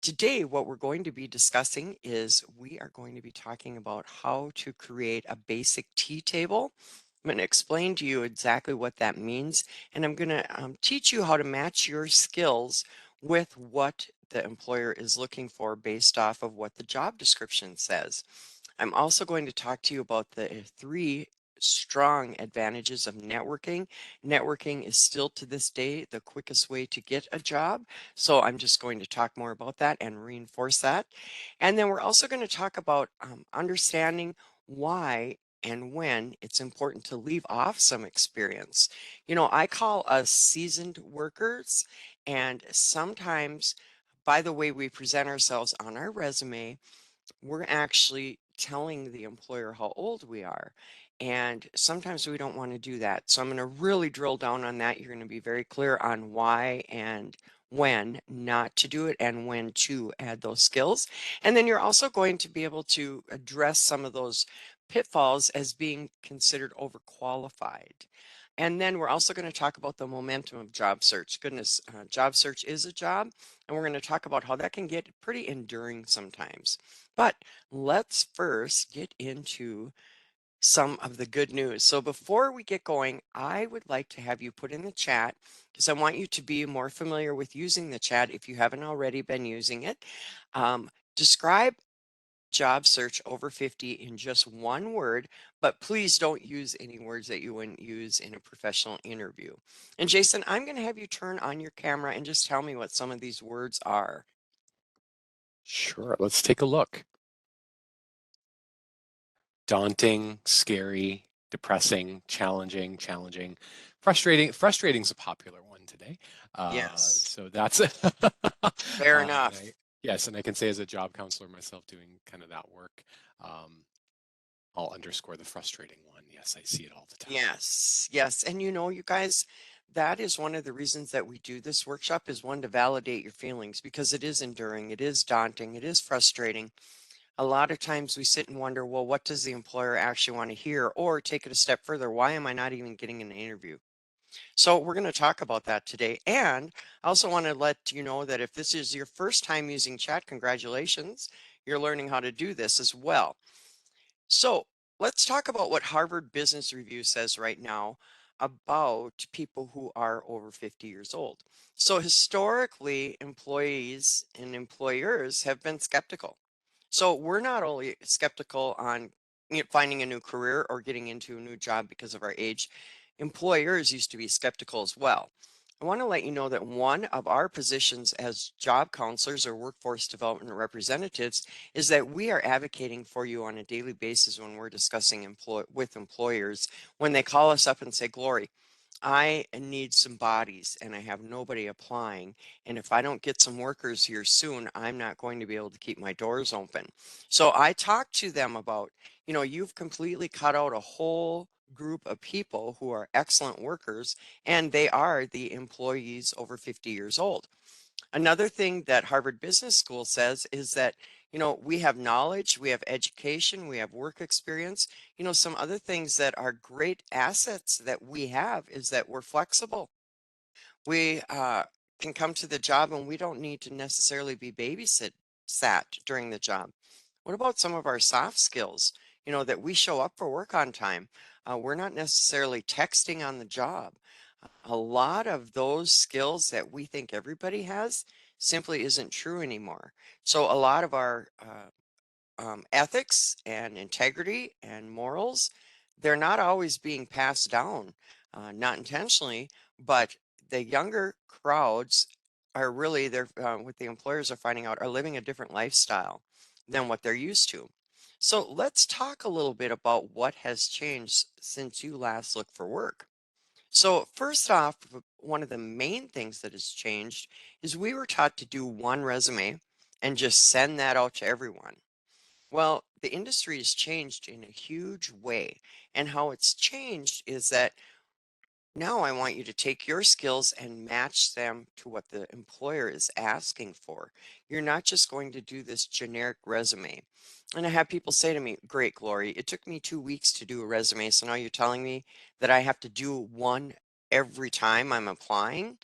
Today, what we're going to be discussing is we are going to be talking about how to create a basic T table. I'm going to explain to you exactly what that means, and I'm going to teach you how to match your skills with what the employer is looking for based off of what the job description says. I'm also going to talk to you about the three strong advantages of networking. Networking is still to this day the quickest way to get a job. So I'm just going to talk more about that and reinforce that. And then we're also going to talk about understanding why and when it's important to leave off some experience. I call us seasoned workers, and sometimes by the way we present ourselves on our resume, we're actually telling the employer how old we are. And sometimes we don't want to do that. So I'm going to really drill down on that. You're going to be very clear on why and when not to do it and when to add those skills. And then you're also going to be able to address some of those pitfalls as being considered overqualified. And then we're also going to talk about the momentum of job search. Goodness, job search is a job, and we're going to talk about how that can get pretty enduring sometimes. But let's first get into some of the good news. So before we get going, I would like to have you put in the chat because I want you to be more familiar with using the chat if you haven't already been using it. Describe job search over 50 in just one word, but please don't use any words that you wouldn't use in a professional interview. And Jason, I'm going to have you turn on your camera and just tell me what some of these words are. Sure, let's take a look. Daunting, scary, depressing, challenging, frustrating. Frustrating's a popular one today. Yes, So that's fair and enough. yes, and I can say as a job counselor myself doing kind of that work, I'll underscore the frustrating one. Yes, I see it all the time. Yes, yes. And you guys, that is one of the reasons that we do this workshop is one to validate your feelings because it is enduring, it is daunting, it is frustrating. A lot of times we sit and wonder, well, what does the employer actually want to hear? Or take it a step further, why am I not even getting an interview? So we're going to talk about that today. And I also want to let you know that if this is your first time using chat, congratulations, you're learning how to do this as well. So let's talk about what Harvard Business Review says right now about people who are over 50 years old. So historically, employees and employers have been skeptical. So we're not only skeptical on finding a new career or getting into a new job because of our age, employers used to be skeptical as well. I want to let you know that one of our positions as job counselors or workforce development representatives is that we are advocating for you on a daily basis when we're discussing with employers when they call us up and say, Glory, I need some bodies and I have nobody applying. And if I don't get some workers here soon, I'm not going to be able to keep my doors open. So I talked to them about, you've completely cut out a whole group of people who are excellent workers, and they are the employees over 50 years old. Another thing that Harvard Business School says is that, we have knowledge, we have education, we have work experience. Some other things that are great assets that we have is that we're flexible. We can come to the job and we don't need to necessarily be sat during the job. What about some of our soft skills? That we show up for work on time. We're not necessarily texting on the job. A lot of those skills that we think everybody has simply isn't true anymore. So a lot of our ethics and integrity and morals, they're not always being passed down, not intentionally, but the younger crowds are really, they're what the employers are finding out, are living a different lifestyle than what they're used to. So let's talk a little bit about what has changed since you last looked for work. So first off, one of the main things that has changed is we were taught to do one resume and just send that out to everyone. Well, the industry has changed in a huge way. And how it's changed is that now I want you to take your skills and match them to what the employer is asking for. You're not just going to do this generic resume. And I have people say to me, Great, Glory, it took me 2 weeks to do a resume. So now you're telling me that I have to do one every time I'm applying?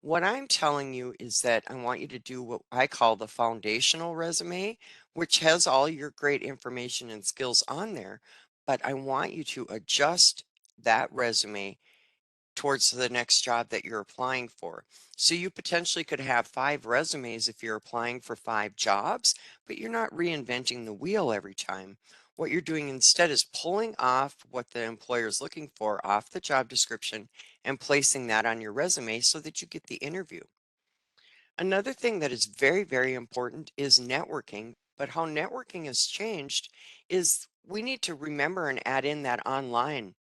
What I'm telling you is that I want you to do what I call the foundational resume, which has all your great information and skills on there. But I want you to adjust that resume towards the next job that you're applying for. So you potentially could have 5 resumes if you're applying for 5 jobs, but you're not reinventing the wheel every time. What you're doing instead is pulling off what the employer is looking for off the job description and placing that on your resume so that you get the interview. Another thing that is very, very important is networking. But how networking has changed is we need to remember and add in that online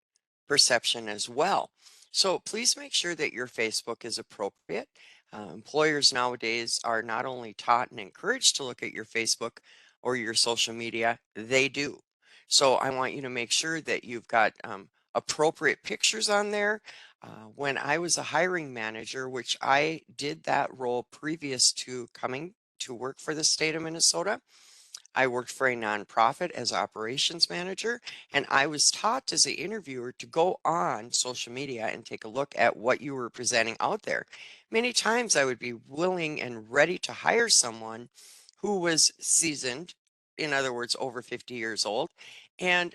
perception as well. So please make sure that your Facebook is appropriate. Employers nowadays are not only taught and encouraged to look at your Facebook or your social media, they do. So I want you to make sure that you've got appropriate pictures on there. When I was a hiring manager, which I did that role previous to coming to work for the state of Minnesota, I worked for a nonprofit as operations manager, and I was taught as an interviewer to go on social media and take a look at what you were presenting out there. Many times I would be willing and ready to hire someone who was seasoned, in other words, over 50 years old, and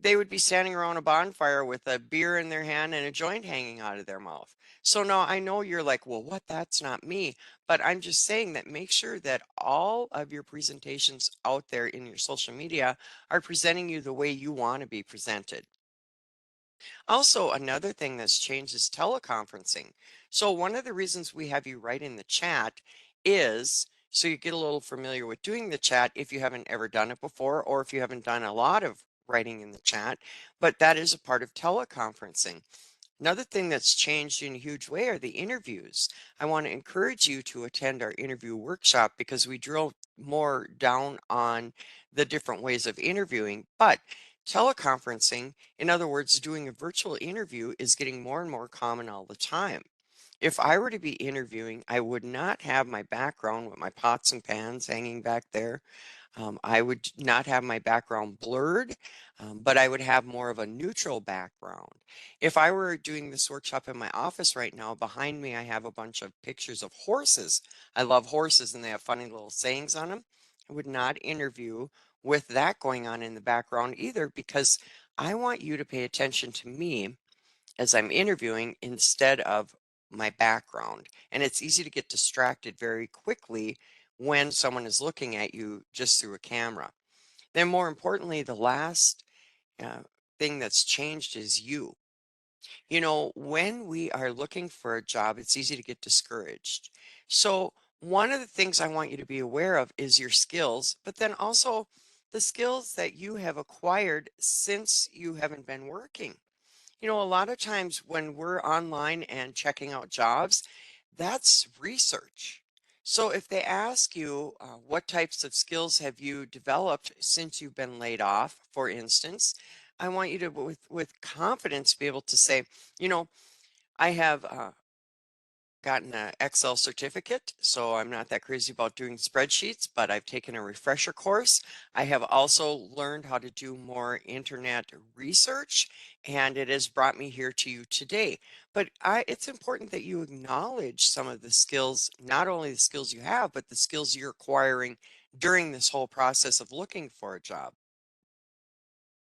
they would be standing around a bonfire with a beer in their hand and a joint hanging out of their mouth. So now I know you're like, well, what? That's not me. But I'm just saying that make sure that all of your presentations out there in your social media are presenting you the way you want to be presented. Also, another thing that's changed is teleconferencing. So, one of the reasons we have you write in the chat is so you get a little familiar with doing the chat if you haven't ever done it before, or if you haven't done a lot of writing in the chat. But that is a part of teleconferencing. Another thing that's changed in a huge way are the interviews. I want to encourage you to attend our interview workshop because we drill more down on the different ways of interviewing. But teleconferencing, in other words, doing a virtual interview, is getting more and more common all the time. If I were to be interviewing, I would not have my background with my pots and pans hanging back there. I would not have my background blurred, but I would have more of a neutral background. If I were doing this workshop in my office right now, behind me, I have a bunch of pictures of horses. I love horses and they have funny little sayings on them. I would not interview with that going on in the background either because I want you to pay attention to me as I'm interviewing instead of my background. And it's easy to get distracted very quickly when someone is looking at you just through a camera. Then, more importantly, the last uh, thing that's changed is you. You know, when we are looking for a job, it's easy to get discouraged. So, one of the things I want you to be aware of is your skills, but then also the skills that you have acquired since you haven't been working. You know, a lot of times when we're online and checking out jobs, that's research. So if they ask you, what types of skills have you developed since you've been laid off, for instance, I want you to, with confidence, be able to say, you know, I have gotten an Excel certificate, so I'm not that crazy about doing spreadsheets, but I've taken a refresher course. I have also learned how to do more internet research, and it has brought me here to you today. But it's important that you acknowledge some of the skills, not only the skills you have, but the skills you're acquiring during this whole process of looking for a job.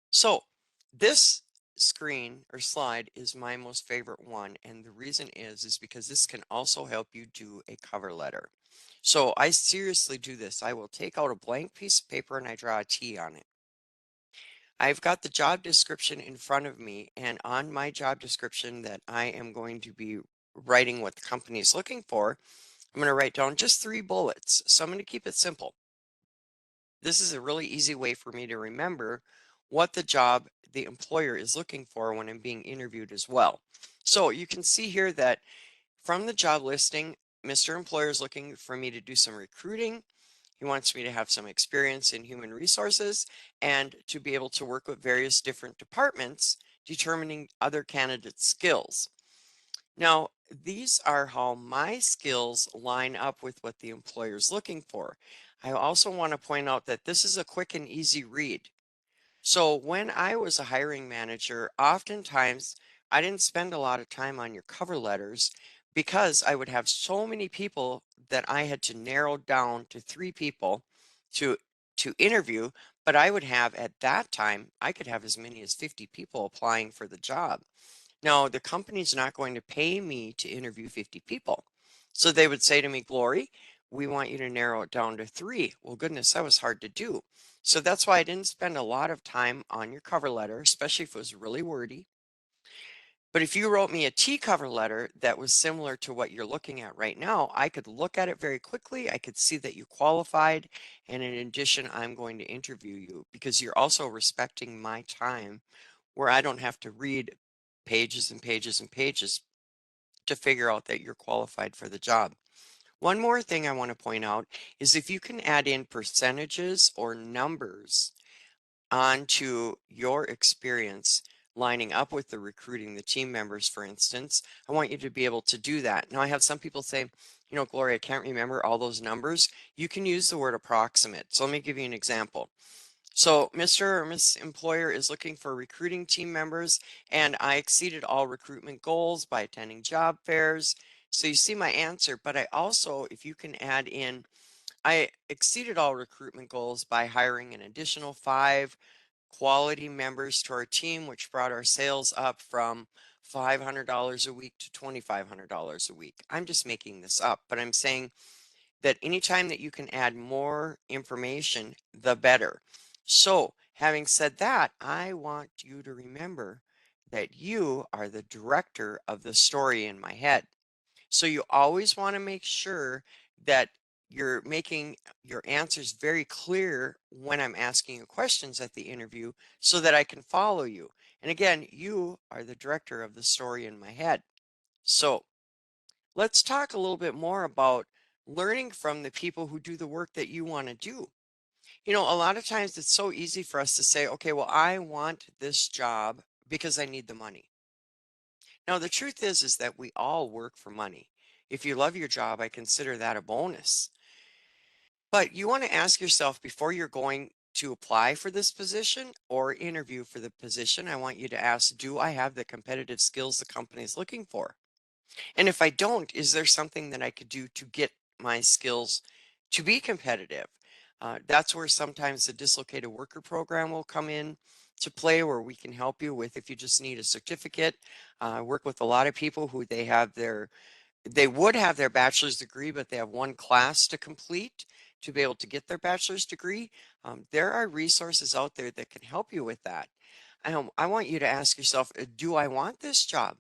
So this screen or slide is my most favorite one. And the reason is because this can also help you do a cover letter. So I seriously do this. I will take out a blank piece of paper and I draw a T on it. I've got the job description in front of me, and on my job description that I am going to be writing what the company is looking for, I'm going to write down just 3 bullets. So I'm going to keep it simple. This is a really easy way for me to remember what the job the employer is looking for when I'm being interviewed as well. So you can see here that from the job listing, Mr. Employer is looking for me to do some recruiting. He wants me to have some experience in human resources and to be able to work with various different departments, determining other candidates' skills. Now, these are how my skills line up with what the employer is looking for. I also want to point out that this is a quick and easy read. So when I was a hiring manager, oftentimes I didn't spend a lot of time on your cover letters because I would have so many people that I had to narrow down to 3 people to interview, but I would have at that time, I could have as many as 50 people applying for the job. Now, the company's not going to pay me to interview 50 people. So they would say to me, Glory, we want you to narrow it down to 3. Well, goodness, that was hard to do. So that's why I didn't spend a lot of time on your cover letter, especially if it was really wordy. But if you wrote me a T cover letter that was similar to what you're looking at right now, I could look at it very quickly. I could see that you qualified. And in addition, I'm going to interview you because you're also respecting my time where I don't have to read pages and pages and pages to figure out that you're qualified for the job. One more thing I want to point out is if you can add in percentages or numbers onto your experience lining up with the recruiting the team members, for instance, I want you to be able to do that. Now, I have some people say, Gloria, I can't remember all those numbers. You can use the word approximate. So let me give you an example. So Mr. or Miss Employer is looking for recruiting team members, and I exceeded all recruitment goals by attending job fairs. So you see my answer, but I also, if you can add in, I exceeded all recruitment goals by hiring an additional 5 quality members to our team, which brought our sales up from $500 a week to $2,500 a week. I'm just making this up, but I'm saying that anytime that you can add more information, the better. So, having said that, I want you to remember that you are the director of the story in my head. So, you always want to make sure that you're making your answers very clear when I'm asking you questions at the interview so that I can follow you. And again, you are the director of the story in my head. So, let's talk a little bit more about learning from the people who do the work that you want to do. A lot of times it's so easy for us to say, okay, well, I want this job because I need the money. Now, the truth is that we all work for money. If you love your job, I consider that a bonus. But you want to ask yourself before you're going to apply for this position or interview for the position, I want you to ask, do I have the competitive skills the company is looking for? And if I don't, is there something that I could do to get my skills to be competitive? That's where sometimes the dislocated worker program will come in to play, where we can help you with if you just need a certificate. I work with a lot of people who they would have their bachelor's degree, but they have one class to complete to be able to get their bachelor's degree. There are resources out there that can help you with that. I want you to ask yourself, do I want this job?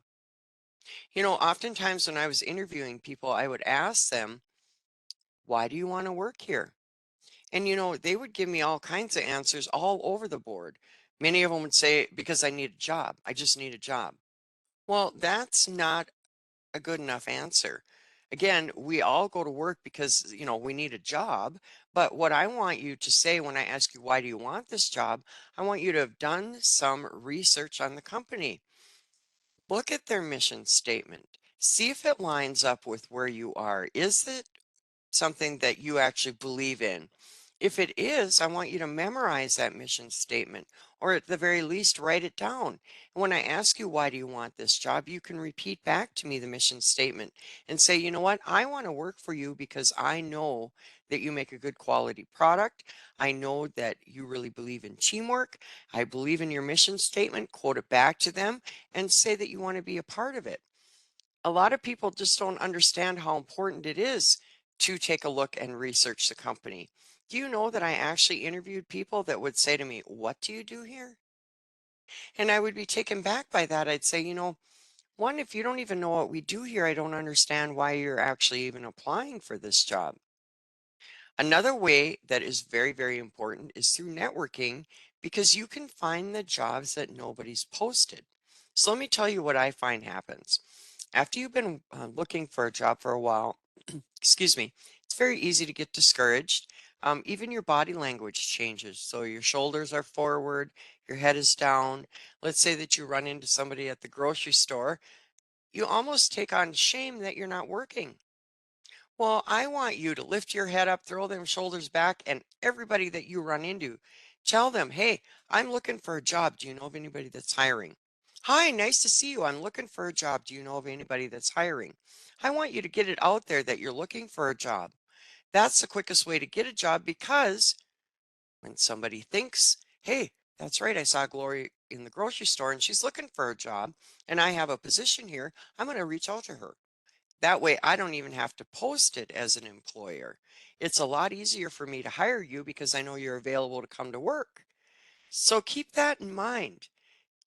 Oftentimes when I was interviewing people, I would ask them, why do you want to work here? And, they would give me all kinds of answers all over the board. Many of them would say, because I need a job. I just need a job. Well, that's not a good enough answer. Again, we all go to work because, we need a job. But what I want you to say when I ask you, why do you want this job? I want you to have done some research on the company. Look at their mission statement. See if it lines up with where you are. Is it something that you actually believe in? If it is, I want you to memorize that mission statement, or at the very least, write it down. And when I ask you, why do you want this job? You can repeat back to me the mission statement and say, you know what? I want to work for you because I know that you make a good quality product. I know that you really believe in teamwork. I believe in your mission statement. Quote it back to them and say that you want to be a part of it. A lot of people just don't understand how important it is to take a look and research the company. Do you know that I actually interviewed people that would say to me, what do you do here? And I would be taken back by that. I'd say, one, if you don't even know what we do here, I don't understand why you're actually even applying for this job. Another way that is very, very important is through networking because you can find the jobs that nobody's posted. So let me tell you what I find happens. After you've been looking for a job for a while, excuse me, it's very easy to get discouraged. Even your body language changes. So your shoulders are forward, your head is down. Let's say that you run into somebody at the grocery store. You almost take on shame that you're not working. Well, I want you to lift your head up, throw them shoulders back, and everybody that you run into, tell them, hey, I'm looking for a job. Do you know of anybody that's hiring? Hi, nice to see you. I'm looking for a job. Do you know of anybody that's hiring? I want you to get it out there that you're looking for a job. That's the quickest way to get a job because when somebody thinks, hey, that's right, I saw Glory in the grocery store and she's looking for a job and I have a position here, I'm going to reach out to her. That way, I don't even have to post it as an employer. It's a lot easier for me to hire you because I know you're available to come to work. So keep that in mind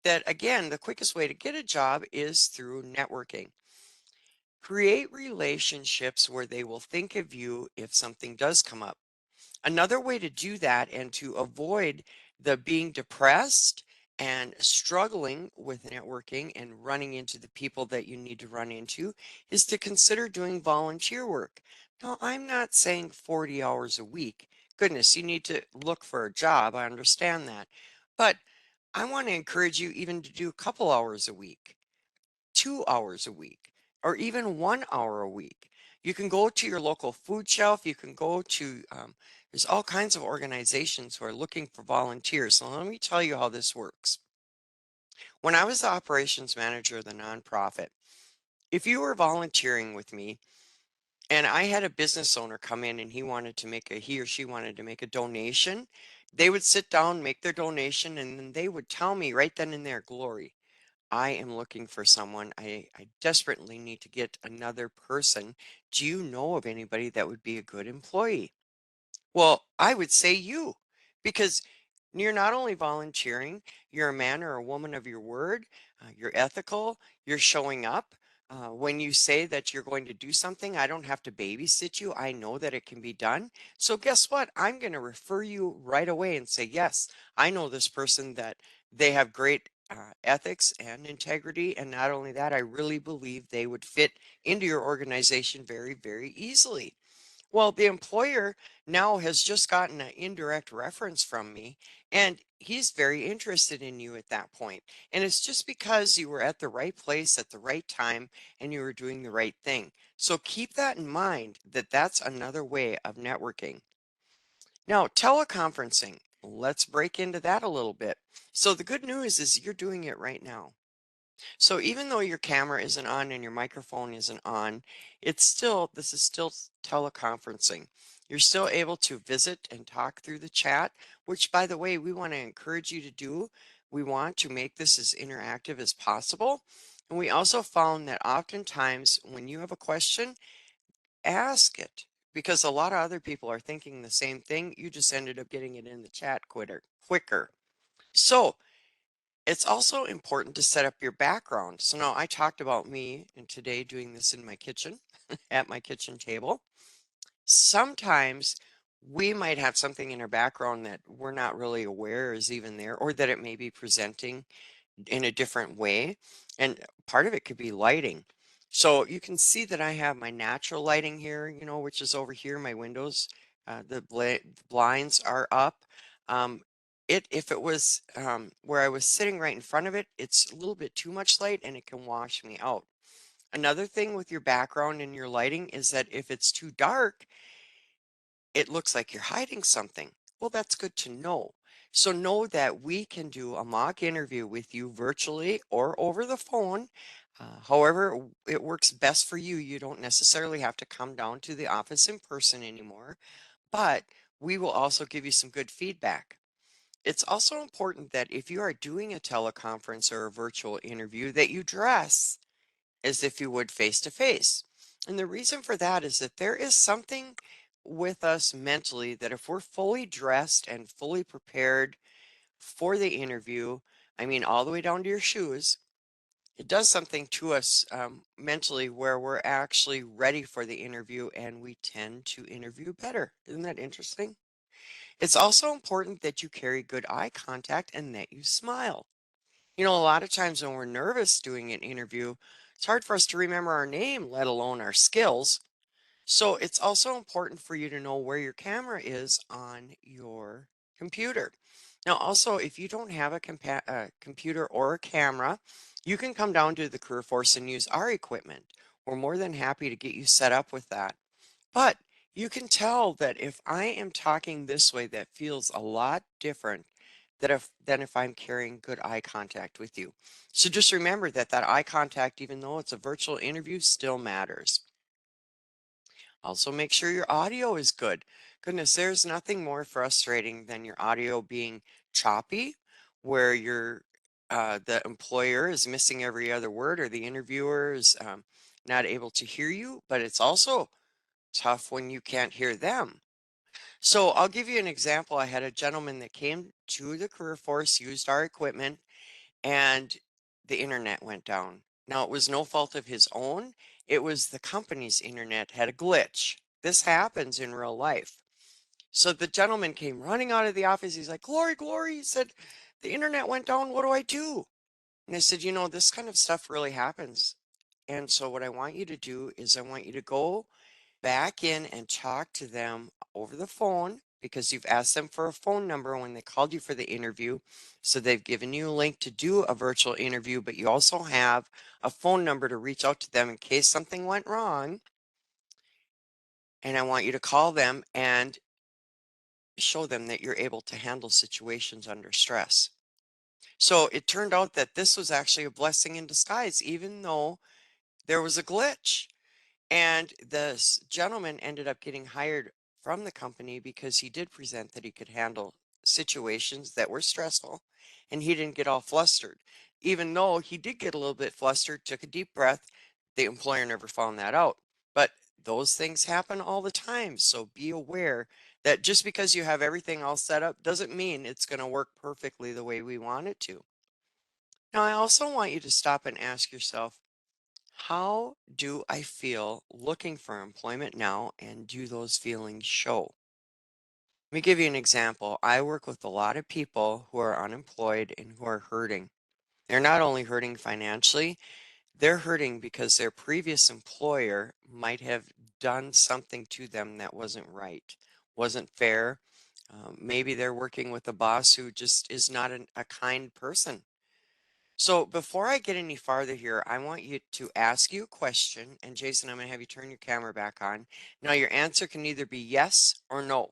that again, the quickest way to get a job is through networking. Create relationships where they will think of you if something does come up. Another way to do that and to avoid the being depressed and struggling with networking and running into the people that you need to run into is to consider doing volunteer work. Now, I'm not saying 40 hours a week. Goodness, you need to look for a job. I understand that. But I want to encourage you even to do a couple hours a week. 2 hours a week, or even 1 hour a week. You can go to your local food shelf. You can go to, there's all kinds of organizations who are looking for volunteers. So let me tell you how this works. When I was the operations manager of the nonprofit, if you were volunteering with me and I had a business owner come in and he or she wanted to make a donation, they would sit down, make their donation, and then they would tell me right then and there, Glory, I am looking for someone. I desperately need to get another person. Do you know of anybody that would be a good employee? Well, I would say you, because you're not only volunteering, you're a man or a woman of your word, you're ethical, you're showing up. When you say that you're going to do something, I don't have to babysit you. I know that it can be done. So, guess what? I'm going to refer you right away and say, yes, I know this person that they have great ethics and integrity. And not only that, I really believe they would fit into your organization very, very easily. Well, the employer now has just gotten an indirect reference from me, and he's very interested in you at that point. And it's just because you were at the right place at the right time and you were doing the right thing. So keep that in mind that that's another way of networking. Now, teleconferencing, let's break into that a little bit. So the good news is you're doing it right now. So even though your camera isn't on and your microphone isn't on, this is still teleconferencing. You're still able to visit and talk through the chat, which by the way, we want to encourage you to do. We want to make this as interactive as possible. And we also found that oftentimes when you have a question, ask it because a lot of other people are thinking the same thing. You just ended up getting it in the chat quicker. So it's also important to set up your background. So now I talked about me and today doing this in my kitchen at my kitchen table. Sometimes we might have something in our background that we're not really aware is even there or that it may be presenting in a different way. And part of it could be lighting. So you can see that I have my natural lighting here, which is over here, my windows. The blinds are up. Um, if it was where I was sitting right in front of it, it's a little bit too much light and it can wash me out. Another thing with your background and your lighting is that if it's too dark, it looks like you're hiding something. Well, that's good to know. So know that we can do a mock interview with you virtually or over the phone. However, it works best for you. You don't necessarily have to come down to the office in person anymore, but we will also give you some good feedback. It's also important that if you are doing a teleconference or a virtual interview, that you dress as if you would face to face. And the reason for that is that there is something with us mentally that if we're fully dressed and fully prepared for the interview, I mean, all the way down to your shoes, it does something to us mentally where we're actually ready for the interview and we tend to interview better. Isn't that interesting? It's also important that you carry good eye contact and that you smile. A lot of times when we're nervous doing an interview, it's hard for us to remember our name, let alone our skills. So it's also important for you to know where your camera is on your computer. Now, also, if you don't have a computer or a camera, you can come down to the Career Force and use our equipment. We're more than happy to get you set up with that. But you can tell that if I am talking this way, that feels a lot different than if I'm carrying good eye contact with you. So just remember that eye contact, even though it's a virtual interview, still matters. Also, make sure your audio is good. Goodness, there's nothing more frustrating than your audio being choppy, where the employer is missing every other word, or the interviewer is not able to hear you. But it's also tough when you can't hear them. So I'll give you an example. I had a gentleman that came to the career force, used our equipment, and the internet went down. Now, it was no fault of his own. It was the company's internet had a glitch. This happens in real life. So the gentleman came running out of the office. He's like, Glory, Glory. He said, the internet went down. What do I do? And I said, this kind of stuff really happens. And so what I want you to do is I want you to go back in and talk to them over the phone, because you've asked them for a phone number when they called you for the interview. So they've given you a link to do a virtual interview, but you also have a phone number to reach out to them in case something went wrong. And I want you to call them and show them that you're able to handle situations under stress. So it turned out that this was actually a blessing in disguise, even though there was a glitch. And this gentleman ended up getting hired from the company because he did present that he could handle situations that were stressful, and he didn't get all flustered. Even though he did get a little bit flustered, took a deep breath, the employer never found that out. But those things happen all the time. So be aware that just because you have everything all set up doesn't mean it's going to work perfectly the way we want it to. Now, I also want you to stop and ask yourself, how do I feel looking for employment now, and do those feelings show? Let me give you an example. I work with a lot of people who are unemployed and who are hurting. They're not only hurting financially, they're hurting because their previous employer might have done something to them that wasn't right, wasn't fair. Maybe they're working with a boss who just is not a kind person. So before I get any farther here, I want you to ask you a question. And Jason, I'm going to have you turn your camera back on. Now, your answer can either be yes or no.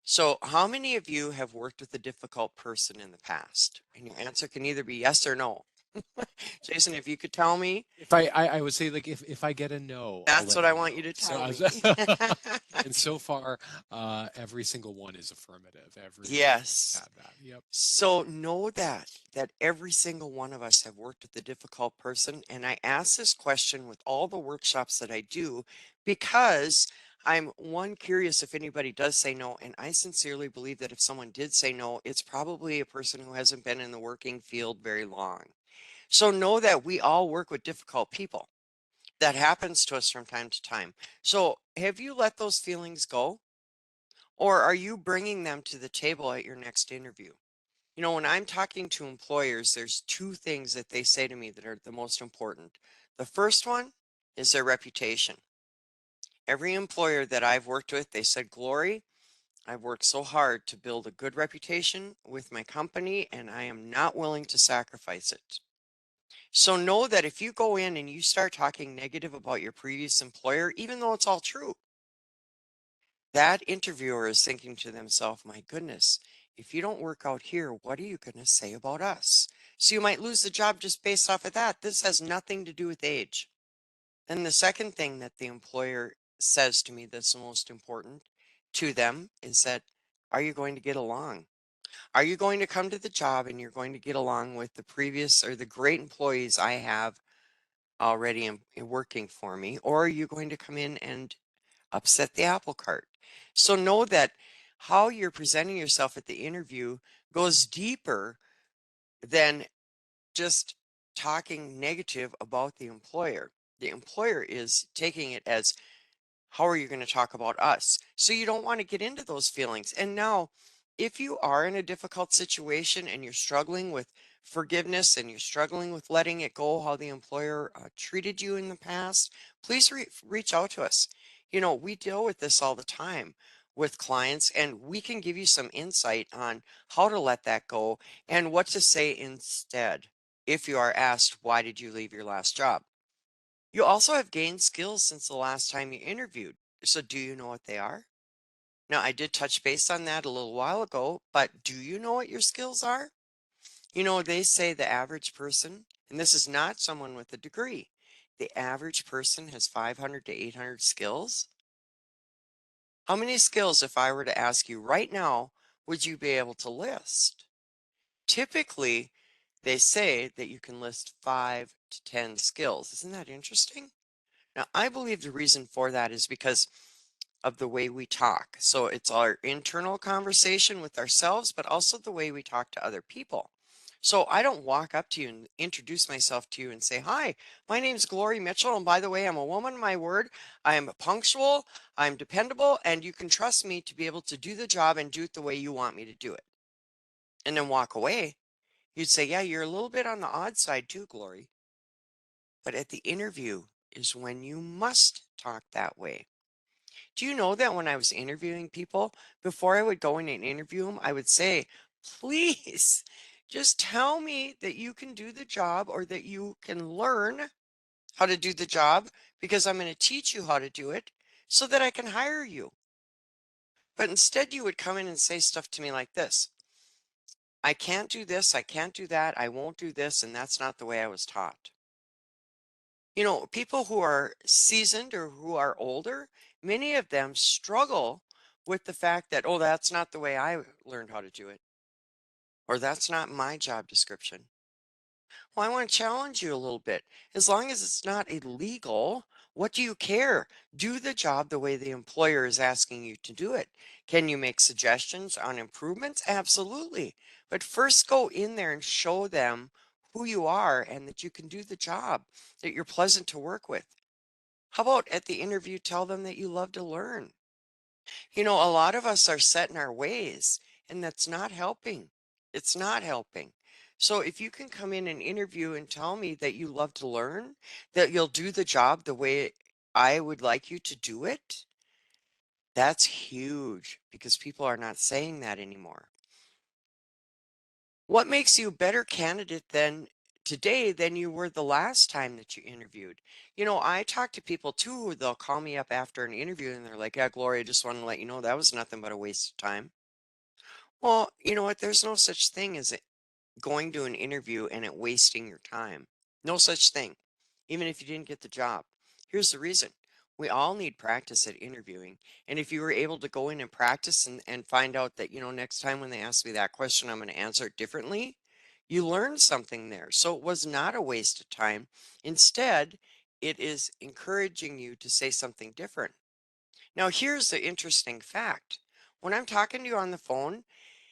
So, how many of you have worked with a difficult person in the past? And your answer can either be yes or no. Jason, if you could tell me, If I would say, like, if I get a no, I'll that's let what I you want you know. to So tell I was, me. and so far, every single one is affirmative. Everyone has Yes. had that. Yep. So know that every single one of us have worked with a difficult person. And I ask this question with all the workshops that I do because I'm one, curious if anybody does say no. And I sincerely believe that if someone did say no, it's probably a person who hasn't been in the working field very long. So know that we all work with difficult people. That happens to us from time to time. So have you let those feelings go? Or are you bringing them to the table at your next interview? When I'm talking to employers, there's two things that they say to me that are the most important. The first one is their reputation. Every employer that I've worked with, they said, Glory, I've worked so hard to build a good reputation with my company, and I am not willing to sacrifice it. So know that if you go in and you start talking negative about your previous employer, even though it's all true, that interviewer is thinking to themselves, my goodness, if you don't work out here, what are you going to say about us? So you might lose the job just based off of that. This has nothing to do with age. And the second thing that the employer says to me that's the most important to them is that, are you going to get along? Are you going to come to the job and you're going to get along with the previous or the great employees I have already working for me? Or are you going to come in and upset the apple cart? So know that how you're presenting yourself at the interview goes deeper than just talking negative about the employer. The employer is taking it as, how are you going to talk about us? So you don't want to get into those feelings. And now, if you are in a difficult situation and you're struggling with forgiveness and you're struggling with letting it go, how the employer treated you in the past, please reach out to us. We deal with this all the time with clients, and we can give you some insight on how to let that go and what to say instead if you are asked, why did you leave your last job? You also have gained skills since the last time you interviewed. So do you know what they are? Now, I did touch base on that a little while ago, but do you know what your skills are? They say the average person, and this is not someone with a degree, the average person has 500 to 800 skills. How many skills, if I were to ask you right now, would you be able to list? Typically, they say that you can list 5 to 10 skills. Isn't that interesting? Now, I believe the reason for that is because of the way we talk. So it's our internal conversation with ourselves, but also the way we talk to other people. So I don't walk up to you and introduce myself to you and say, "Hi, my name's Glory Mitchell. And by the way, I'm a woman of my word. I am punctual, I'm dependable, and you can trust me to be able to do the job and do it the way you want me to do it." And then walk away. You'd say, "Yeah, you're a little bit on the odd side too, Glory." But at the interview is when you must talk that way. Do you know that when I was interviewing people, before I would go in and interview them, I would say, "Please just tell me that you can do the job or that you can learn how to do the job because I'm going to teach you how to do it so that I can hire you." But instead, you would come in and say stuff to me like this: "I can't do this, I can't do that, I won't do this, and that's not the way I was taught." You know, people who are seasoned or who are older, many of them struggle with the fact that, "Oh, that's not the way I learned how to do it," or "That's not my job description." Well, I want to challenge you a little bit. As long as it's not illegal, what do you care? Do the job the way the employer is asking you to do it. Can you make suggestions on improvements? Absolutely. But first go in there and show them who you are and that you can do the job, that you're pleasant to work with. How about at the interview, tell them that you love to learn? You know, a lot of us are set in our ways, and that's not helping. It's not helping. So if you can come in and interview and tell me that you love to learn, that you'll do the job the way I would like you to do it, that's huge because people are not saying that anymore. What makes you a better candidate than today than you were the last time that you interviewed? You know, I talk to people too who they'll call me up after an interview and they're like, "Yeah, Gloria, I just want to let you know that was nothing but a waste of time." Well, you know what? There's no such thing as it going to an interview and it wasting your time. No such thing, even if you didn't get the job. Here's the reason. We all need practice at interviewing. And if you were able to go in and practice and find out that, you know, next time when they ask me that question, I'm going to answer it differently, you learned something there. So it was not a waste of time. Instead, it is encouraging you to say something different. Now, here's the interesting fact. When I'm talking to you on the phone,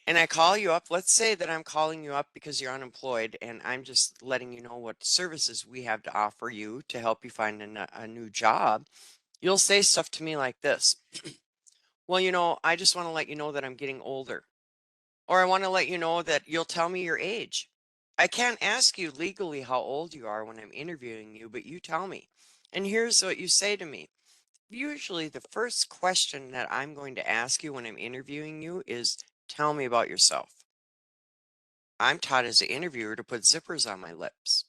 and I call you up, let's say that I'm calling you up because you're unemployed and I'm just letting you know what services we have to offer you to help you find a new job. You'll say stuff to me like this: "Well, you know, I just want to let you know that I'm getting older." Or, "I want to let you know that," you'll tell me your age. I can't ask you legally how old you are when I'm interviewing you, but you tell me. And here's what you say to me. Usually, the first question that I'm going to ask you when I'm interviewing you is, "Tell me about yourself." I'm taught as an interviewer to put zippers on my lips.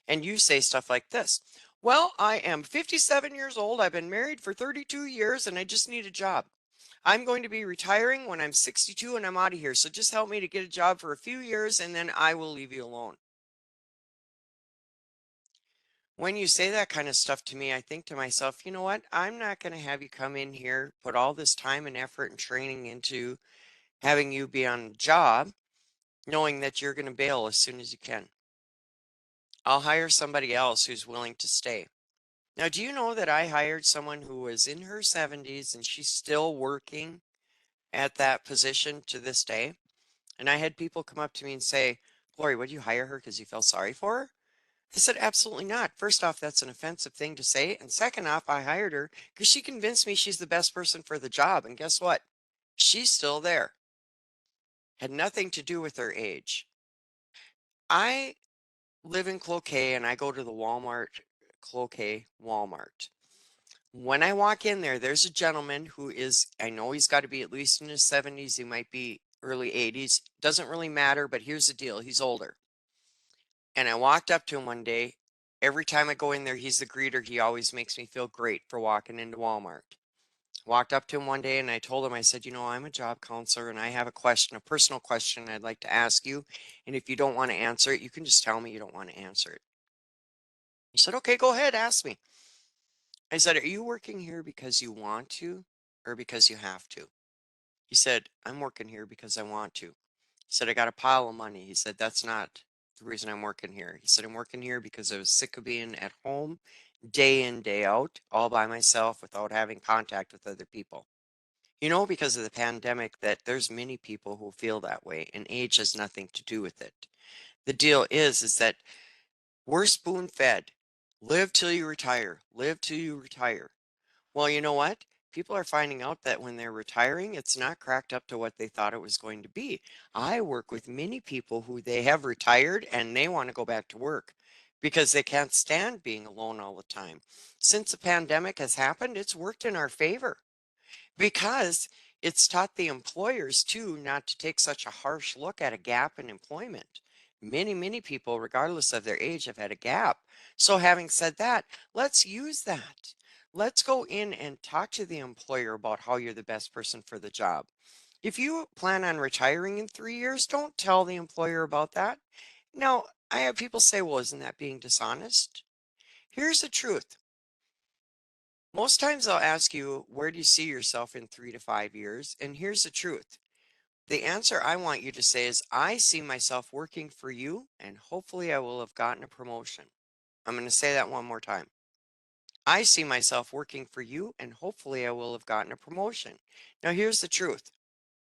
And you say stuff like this: "Well, I am 57 years old. I've been married for 32 years and I just need a job. I'm going to be retiring when I'm 62 and I'm out of here. So just help me to get a job for a few years and then I will leave you alone." When you say that kind of stuff to me, I think to myself, you know what? I'm not going to have you come in here, put all this time and effort and training into having you be on a job, knowing that you're going to bail as soon as you can. I'll hire somebody else who's willing to stay. Now, do you know that I hired someone who was in her 70s and she's still working at that position to this day? And I had people come up to me and say, "Glory, would you hire her because you felt sorry for her?" I said, "Absolutely not. First off, that's an offensive thing to say. And second off, I hired her because she convinced me she's the best person for the job. And guess what? She's still there." Had nothing to do with her age. I live in Cloquet and I go to the Cloquet Walmart. When I walk in there, there's a gentleman who is, I know he's got to be at least in his 70s. He might be early 80s. Doesn't really matter, but here's the deal: he's older. And I walked up to him one day. Every time I go in there, he's the greeter. He always makes me feel great for walking into Walmart. Walked up to him one day and I told him, I said, "You know, I'm a job counselor and I have a question, a personal question I'd like to ask you. And if you don't want to answer it, you can just tell me you don't want to answer it." He said, okay, go ahead, ask me. I said, are you working here because you want to or because you have to? He said, I'm working here because I want to. He said, I got a pile of money. He said, that's not the reason I'm working here. He said, I'm working here because I was sick of being at home day in, day out, all by myself without having contact with other people. You know, because of the pandemic, that there's many people who feel that way, and age has nothing to do with it. The deal is that we're spoon fed. Live till you retire. Live till you retire. Well, you know what? People are finding out that when they're retiring, it's not cracked up to what they thought it was going to be. I work with many people who they have retired and they want to go back to work because they can't stand being alone all the time. Since the pandemic has happened, it's worked in our favor because it's taught the employers too not to take such a harsh look at a gap in employment. Many people, regardless of their age, have had a gap. So, having said that, let's use that. Let's go in and talk to the employer about how you're the best person for the job. If you plan on retiring in 3 years, don't tell the employer about that. Now, I have people say, well, isn't that being dishonest? Here's the truth. Most times I'll ask you, where do you see yourself in 3 to 5 years? And here's the truth. The answer I want you to say is, I see myself working for you, and hopefully I will have gotten a promotion. I'm going to say that one more time. I see myself working for you, and hopefully I will have gotten a promotion. Now, here's the truth.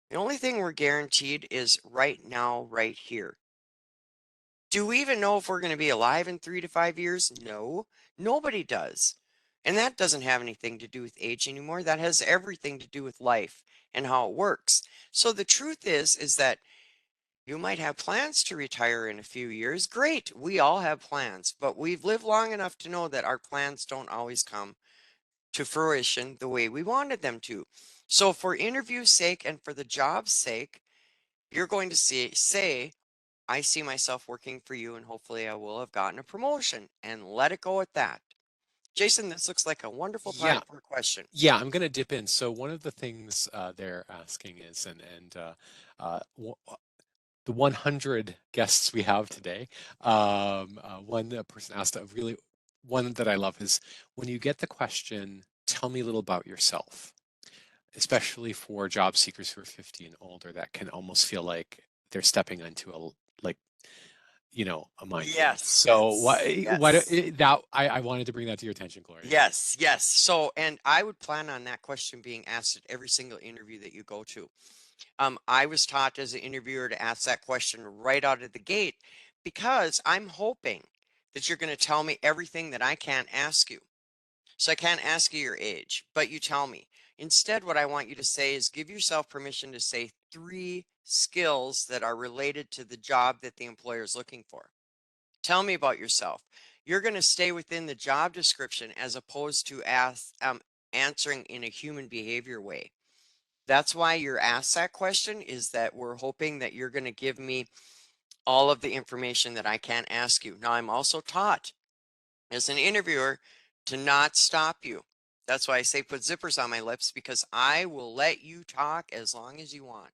The only thing we're guaranteed is right now, right here. Do we even know if we're going to be alive in 3 to 5 years? No, nobody does. And that doesn't have anything to do with age anymore. That has everything to do with life and how it works. So the truth is that you might have plans to retire in a few years. Great. We all have plans, but we've lived long enough to know that our plans don't always come to fruition the way we wanted them to. So for interview's sake and for the job's sake, you're going to say, I see myself working for you and hopefully I will have gotten a promotion, and let it go at that. Jason, this looks like a wonderful Yeah, time for a question. yeah, I'm going to dip in. So one of the things they're asking is, the 100 guests we have today, one person asked a really one that I love is when you get the question, tell me a little about yourself, especially for job seekers who are 50 and older, that can almost feel like they're stepping into like a minefield. Yes, So yes. I wanted to bring that to your attention, Gloria. Yes. So, and I would plan on that question being asked at every single interview that you go to. I was taught as an interviewer to ask that question right out of the gate because I'm hoping that you're going to tell me everything that I can't ask you. So I can't ask you your age, but you tell me. Instead, what I want you to say is give yourself permission to say 3 skills that are related to the job that the employer is looking for. Tell me about yourself. You're going to stay within the job description as opposed to answering in a human behavior way. That's why you're asked that question, is that we're hoping that you're going to give me all of the information that I can't ask you. Now, I'm also taught as an interviewer to not stop you. That's why I say put zippers on my lips, because I will let you talk as long as you want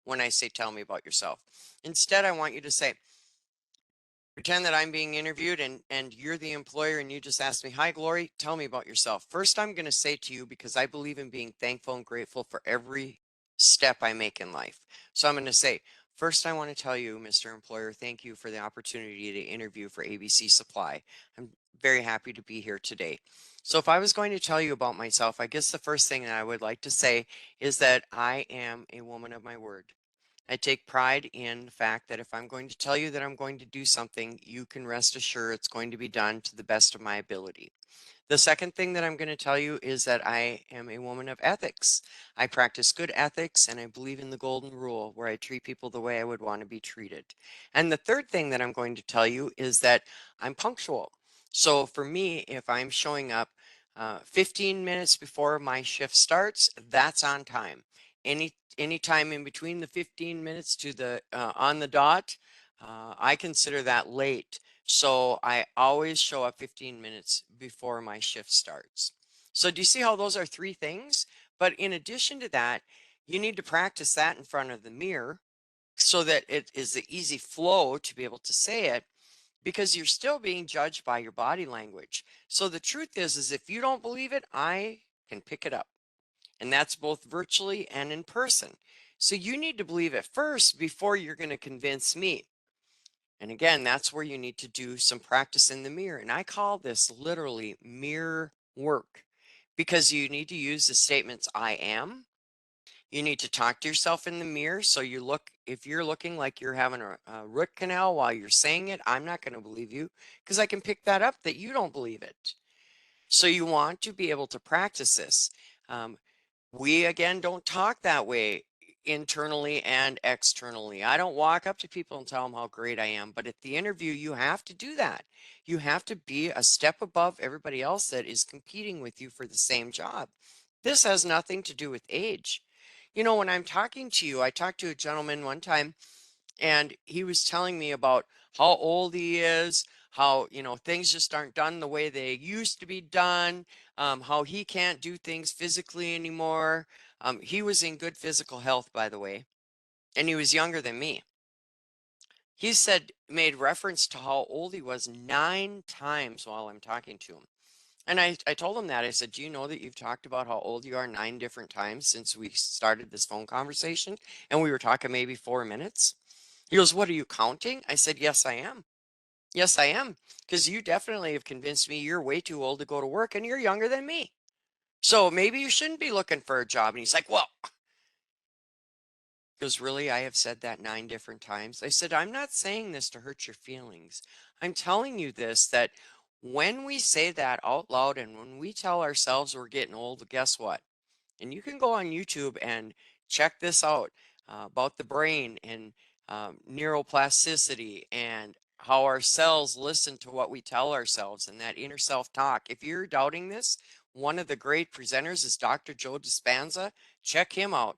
when I say tell me about yourself. Instead, I want you to say, pretend that I'm being interviewed and you're the employer and you just ask me, hi, Glory, tell me about yourself. First, I'm going to say to you, because I believe in being thankful and grateful for every step I make in life. So I'm going to say, first, I want to tell you, Mr. Employer, thank you for the opportunity to interview for ABC Supply. I'm very happy to be here today. So if I was going to tell you about myself, I guess the first thing that I would like to say is that I am a woman of my word. I take pride in the fact that if I'm going to tell you that I'm going to do something, you can rest assured it's going to be done to the best of my ability. The second thing that I'm going to tell you is that I am a woman of ethics. I practice good ethics and I believe in the golden rule where I treat people the way I would want to be treated. And the third thing that I'm going to tell you is that I'm punctual. So for me, if I'm showing up 15 minutes before my shift starts, that's on time. Any time in between the 15 minutes to the on the dot, I consider that late. So I always show up 15 minutes before my shift starts. So do you see how those are 3 things? But in addition to that, you need to practice that in front of the mirror so that it is the easy flow to be able to say it. because you're still being judged by your body language. So the truth is if you don't believe it, I can pick it up. And that's both virtually and in person. So you need to believe it first before you're going to convince me. And again, that's where you need to do some practice in the mirror. And I call this literally mirror work because you need to use the statements I am. You need to talk to yourself in the mirror. So you look, if you're looking like you're having a root canal while you're saying it, I'm not going to believe you because I can pick that up that you don't believe it. So you want to be able to practice this. Um, we again don't talk that way internally and externally. I don't walk up to people and tell them how great I am, but at the interview, you have to do that. You have to be a step above everybody else that is competing with you for the same job. This has nothing to do with age. You know, when I'm talking to you, I talked to a gentleman one time and he was telling me about how old he is, how things just aren't done the way they used to be done, how he can't do things physically anymore. He was in good physical health, by the way, and he was younger than me. He said, made reference to how old he was 9 times while I'm talking to him. And I told him that. I said, do you know that you've talked about how old you are 9 different times since we started this phone conversation? And we were talking maybe 4 minutes. He goes, what are you counting? I said, yes, I am. Yes, I am. Because you definitely have convinced me you're way too old to go to work and you're younger than me. So maybe you shouldn't be looking for a job. And he's like, well, he goes, really? I have said that 9 different times. I said, I'm not saying this to hurt your feelings. I'm telling you this that when we say that out loud and when we tell ourselves we're getting old, guess what? And you can go on YouTube and check this out about the brain and neuroplasticity and how our cells listen to what we tell ourselves and that inner self talk. If you're doubting this, one of the great presenters is Dr. Joe Dispenza. Check him out.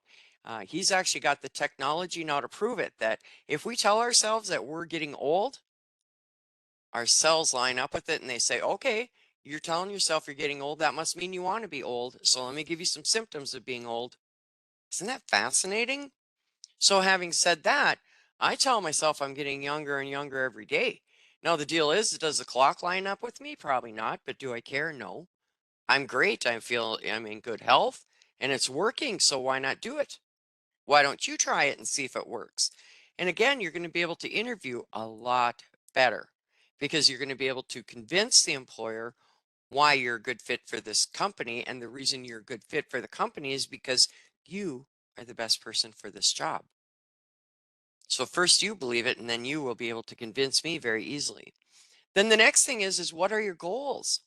He's actually got the technology now to prove it that if we tell ourselves that we're getting old, our cells line up with it and they say, okay, you're telling yourself you're getting old. That must mean you want to be old. So let me give you some symptoms of being old. Isn't that fascinating? So, having said that, I tell myself I'm getting younger and younger every day. Now, the deal is, does the clock line up with me? Probably not, but do I care? No. I'm great. I feel I'm in good health and it's working. So, why not do it? Why don't you try it and see if it works? And again, you're going to be able to interview a lot better because you're going to be able to convince the employer why you're a good fit for this company. And the reason you're a good fit for the company is because you are the best person for this job. So first you believe it, and then you will be able to convince me very easily. Then the next thing is what are your goals?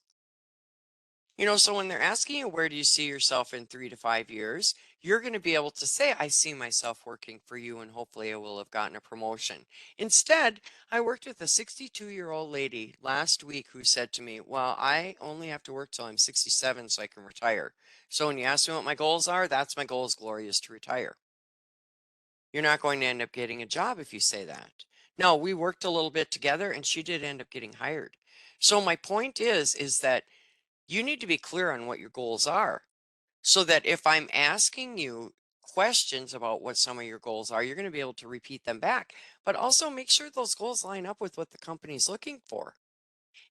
So when they're asking you, where do you see yourself in 3 to 5 years? You're going to be able to say, I see myself working for you, and hopefully I will have gotten a promotion. Instead, I worked with a 62-year-old lady last week who said to me, well, I only have to work till I'm 67 so I can retire. So when you ask me what my goals are, that's my goals, Gloria, is to retire. You're not going to end up getting a job if you say that. No, we worked a little bit together and she did end up getting hired. So my point is that you need to be clear on what your goals are so that if I'm asking you questions about what some of your goals are, you're going to be able to repeat them back. But also make sure those goals line up with what the company's looking for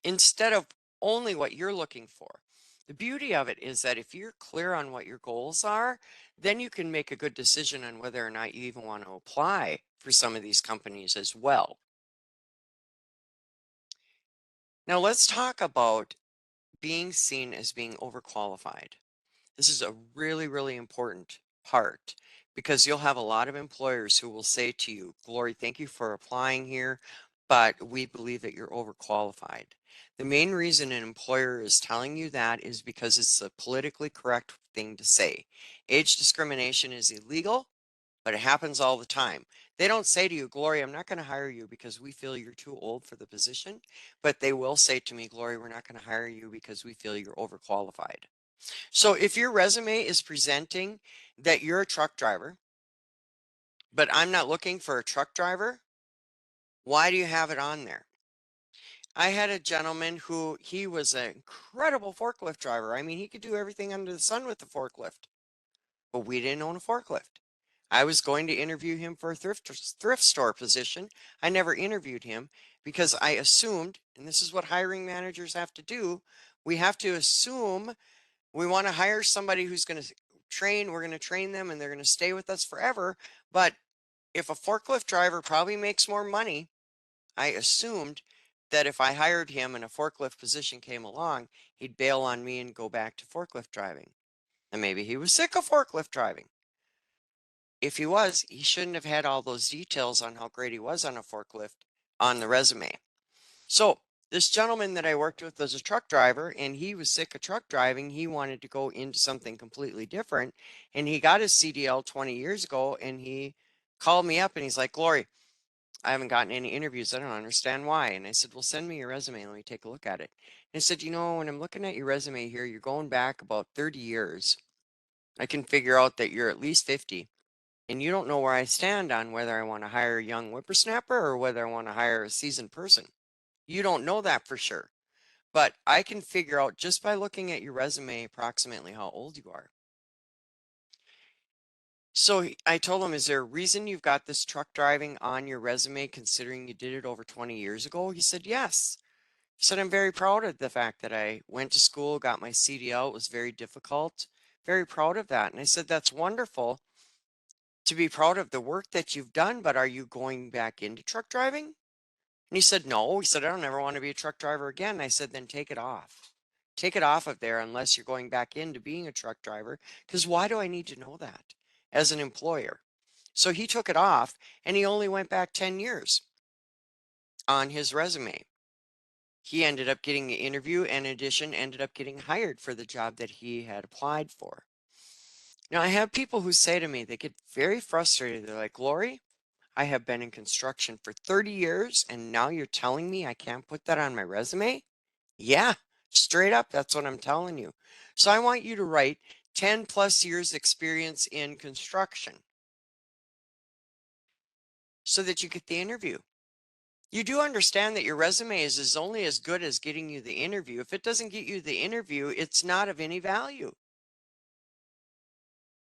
instead of only what you're looking for. The beauty of it is that if you're clear on what your goals are, then you can make a good decision on whether or not you even want to apply for some of these companies as well. Now, let's talk about being seen as being overqualified. This is a really, really important part because you'll have a lot of employers who will say to you, Glory, thank you for applying here, but we believe that you're overqualified. The main reason an employer is telling you that is because it's a politically correct thing to say. Age discrimination is illegal, but it happens all the time. They don't say to you, Glory, I'm not going to hire you because we feel you're too old for the position, but they will say to me, Glory, we're not going to hire you because we feel you're overqualified. So if your resume is presenting that you're a truck driver, but I'm not looking for a truck driver, why do you have it on there? I had a gentleman who he was an incredible forklift driver. I mean, he could do everything under the sun with the forklift, but we didn't own a forklift. I was going to interview him for a thrift store position. I never interviewed him because I assumed, and this is what hiring managers have to do, we have to assume we want to hire somebody who's going to train, we're going to train them and they're going to stay with us forever. But if a forklift driver probably makes more money, I assumed that if I hired him and a forklift position came along, he'd bail on me and go back to forklift driving. And maybe he was sick of forklift driving. If he was, he shouldn't have had all those details on how great he was on a forklift on the resume. So this gentleman that I worked with was a truck driver and he was sick of truck driving. He wanted to go into something completely different. And he got his CDL 20 years ago and he called me up and he's like, Glory, I haven't gotten any interviews. I don't understand why. And I said, well, send me your resume. Let me take a look at it. And he said, when I'm looking at your resume here, you're going back about 30 years. I can figure out that you're at least 50 and you don't know where I stand on whether I want to hire a young whippersnapper or whether I want to hire a seasoned person. You don't know that for sure, but I can figure out just by looking at your resume approximately how old you are. So I told him, is there a reason you've got this truck driving on your resume considering you did it over 20 years ago? He said, yes. He said, I'm very proud of the fact that I went to school, got my CDL. It was very difficult. Very proud of that. And I said, that's wonderful to be proud of the work that you've done, but are you going back into truck driving? And he said, no. He said, I don't ever want to be a truck driver again. I said, then take it off. Take it off of there unless you're going back into being a truck driver. Because why do I need to know that as an employer? So he took it off and he only went back 10 years on his resume. He ended up getting the interview and in addition ended up getting hired for the job that he had applied for. Now I have people who say to me, they get very frustrated. They're like, Lori, I have been in construction for 30 years and now you're telling me I can't put that on my resume? Yeah, straight up, that's what I'm telling you. So I want you to write 10 plus years experience in construction so that you get the interview. You do understand that your resume is only as good as getting you the interview. If it doesn't get you the interview, it's not of any value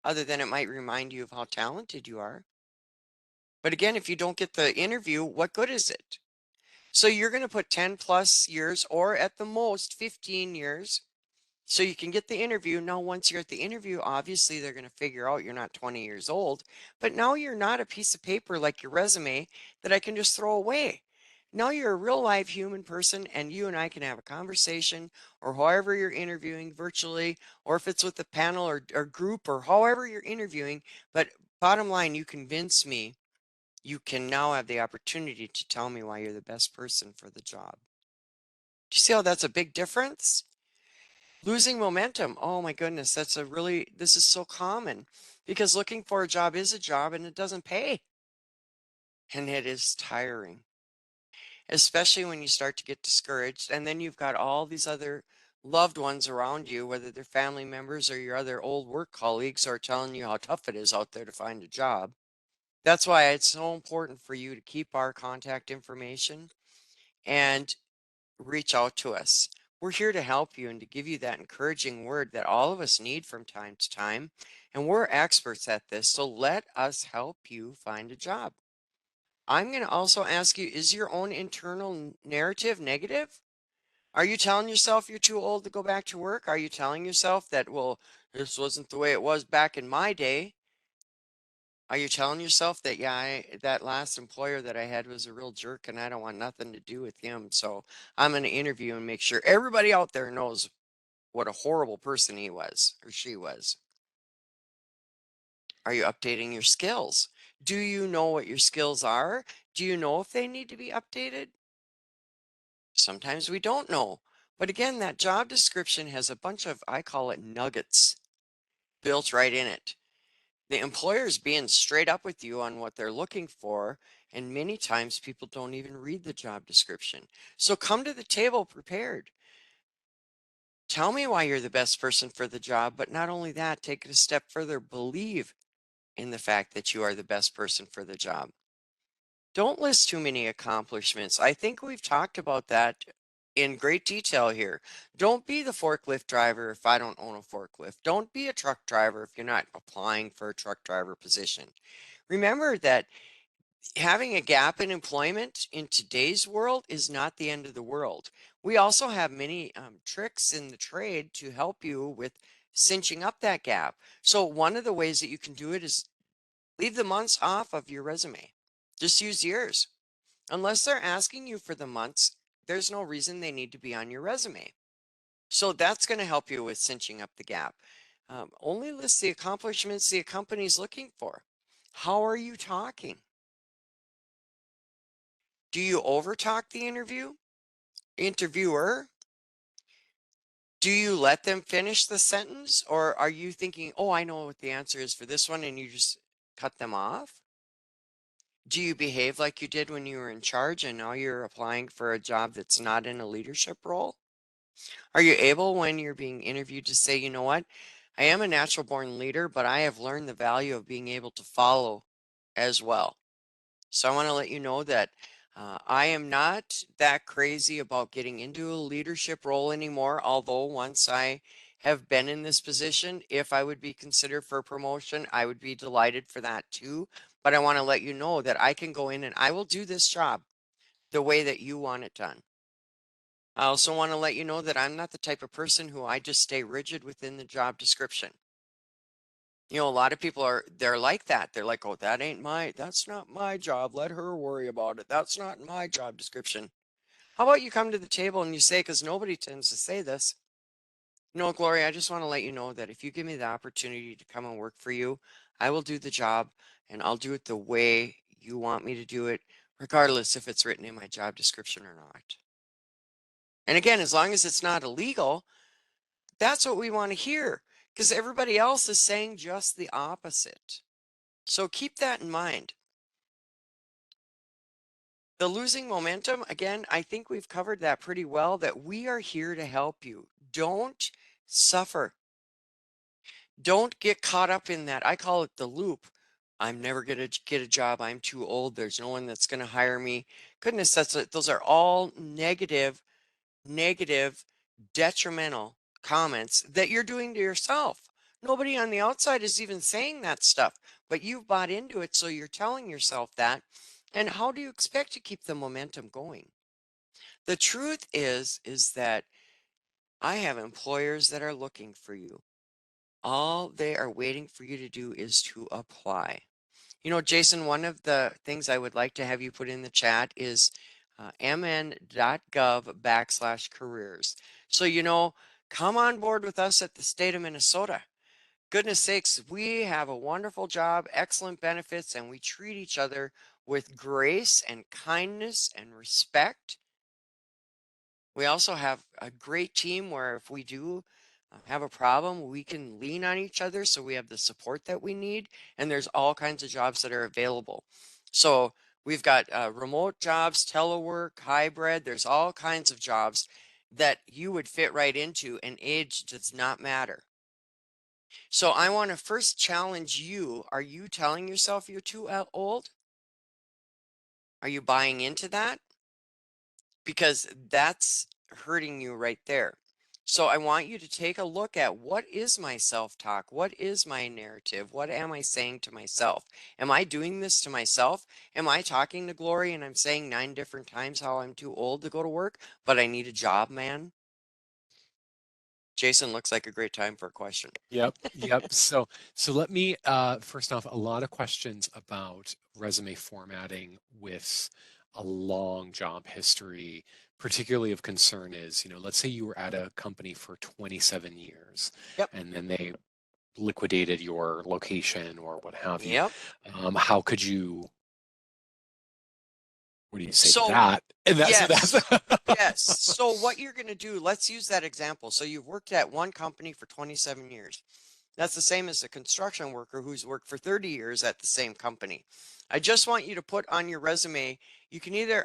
other than it might remind you of how talented you are. But again, if you don't get the interview, what good is it? So you're going to put 10 plus years or at the most 15 years so you can get the interview. Now, once you're at the interview, obviously they're going to figure out you're not 20 years old, but now you're not a piece of paper like your resume that I can just throw away. Now you're a real live human person and you and I can have a conversation or however you're interviewing virtually, or if it's with a panel or group or however you're interviewing. But bottom line, you convince me, you can now have the opportunity to tell me why you're the best person for the job. Do you see how that's a big difference? Losing momentum. Oh my goodness, this is so common because looking for a job is a job and it doesn't pay. And it is tiring, especially when you start to get discouraged. And then you've got all these other loved ones around you, whether they're family members or your other old work colleagues, are telling you how tough it is out there to find a job. That's why it's so important for you to keep our contact information and reach out to us. We're here to help you and to give you that encouraging word that all of us need from time to time. And we're experts at this. So let us help you find a job. I'm going to also ask you, is your own internal narrative negative? Are you telling yourself you're too old to go back to work? Are you telling yourself that, well, this wasn't the way it was back in my day? Are you telling yourself that, yeah, that last employer that I had was a real jerk and I don't want nothing to do with him? So I'm going to interview and make sure everybody out there knows what a horrible person he was or she was. Are you updating your skills? Do you know what your skills are? Do you know if they need to be updated? Sometimes we don't know. But again, that job description has a bunch of, I call it nuggets, built right in it. The employer's being straight up with you on what they're looking for, and many times people don't even read the job description. So come to the table prepared. Tell me why you're the best person for the job, but not only that, take it a step further. Believe in the fact that you are the best person for the job. Don't list too many accomplishments. I think we've talked about that in great detail here. Don't be the forklift driver if I don't own a forklift. Don't be a truck driver if you're not applying for a truck driver position. Remember that having a gap in employment in today's world is not the end of the world. We also have many tricks in the trade to help you with cinching up that gap. So one of the ways that you can do it is leave the months off of your resume. Just use years. Unless they're asking you for the months, there's no reason they need to be on your resume. So that's going to help you with cinching up the gap. Only list the accomplishments the company's looking for. How are you talking? Do you overtalk the interviewer? Do you let them finish the sentence? Or are you thinking, oh, I know what the answer is for this one, and you just cut them off? Do you behave like you did when you were in charge and now you're applying for a job that's not in a leadership role? Are you able, when you're being interviewed, to say, you know what? I am a natural born leader, but I have learned the value of being able to follow as well. So I want to let you know that I am not that crazy about getting into a leadership role anymore. Although once I have been in this position, if I would be considered for promotion, I would be delighted for that too. But I want to let you know that I can go in and I will do this job the way that you want it done. I also want to let you know that I'm not the type of person who I just stay rigid within the job description. You know, a lot of people they're like that. They're like, oh, that's not my job. Let her worry about it. That's not my job description. How about you come to the table and you say, because nobody tends to say this, no, Gloria, I just want to let you know that if you give me the opportunity to come and work for you, I will do the job and I'll do it the way you want me to do it, regardless if it's written in my job description or not. And again, as long as it's not illegal, that's what we want to hear, because everybody else is saying just the opposite. So keep that in mind. The losing momentum, again, I think we've covered that pretty well, that we are here to help you. Don't suffer. Don't get caught up in that. I call it the loop. I'm never going to get a job. I'm too old. There's no one that's going to hire me. Goodness, those are all negative, detrimental comments that you're doing to yourself. Nobody on the outside is even saying that stuff, but you've bought into it, so you're telling yourself that. And how do you expect to keep the momentum going? The truth is that I have employers that are looking for you. All they are waiting for you to do is to apply. You know, Jason, one of the things I would like to have you put in the chat is mn.gov/careers. So, you know, come on board with us at the state of Minnesota. Goodness sakes, we have a wonderful job, excellent benefits, and we treat each other with grace and kindness and respect. We also have a great team where if we do have a problem, we can lean on each other. So we have the support that we need. And there's all kinds of jobs that are available. So we've got remote jobs, telework, hybrid. There's all kinds of jobs that you would fit right into, and age does not matter. So I want to first challenge you. Are you telling yourself you're too old? Are you buying into that? Because that's hurting you right there. So I want you to take a look at, what is my self-talk? What is my narrative? What am I saying to myself? Am I doing this to myself? Am I talking to Glory and I'm saying 9 different times how I'm too old to go to work, but I need a job, man? Jason, looks like a great time for a question. Yep. So let me first off, a lot of questions about resume formatting with a long job history, particularly of concern is, let's say you were at a company for 27 years Yep. and then they liquidated your location or what have you. Yep. How could you, what do you say to So that? And that's yes. Yes. So what you're going to do, let's use that example. So you've worked at one company for 27 years. That's the same as a construction worker who's worked for 30 years at the same company. I just want you to put on your resume,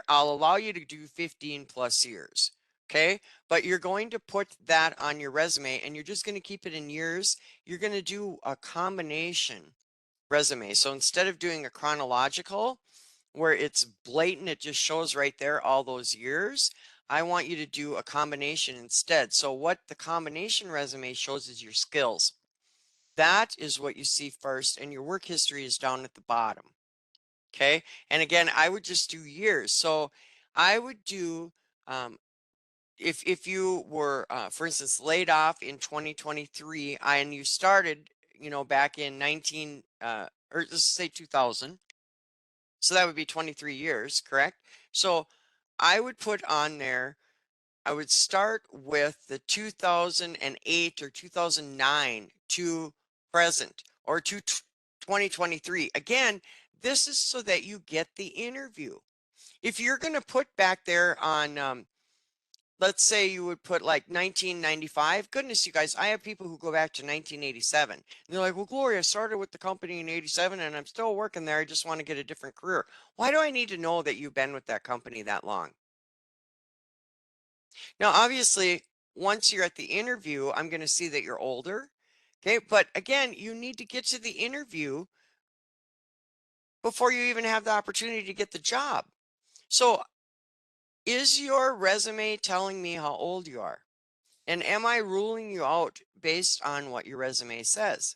I'll allow you to do 15 plus years. Okay. But you're going to put that on your resume and you're just going to keep it in years. You're going to do a combination resume. So instead of doing a chronological where it's blatant, it just shows right there all those years. I want you to do a combination instead. So what the combination resume shows is your skills. That is what you see first, and your work history is down at the bottom. Okay. And again, I would just do years. So I would do, if you were, for instance, laid off in 2023 and you started, back in 19, or let's say 2000. So that would be 23 years, correct? So I would put on there, I would start with the 2008 or 2009 to present, or to 2023. Again, this is so that you get the interview. If you're going to put back there on, let's say you would put like 1995. Goodness, you guys, I have people who go back to 1987. And they're like, well, Gloria, I started with the company in 87 and I'm still working there. I just want to get a different career. Why do I need to know that you've been with that company that long? Now, obviously, once you're at the interview, I'm going to see that you're older. Okay. But again, you need to get to the interview before you even have the opportunity to get the job. So, is your resume telling me how old you are? And am I ruling you out based on what your resume says?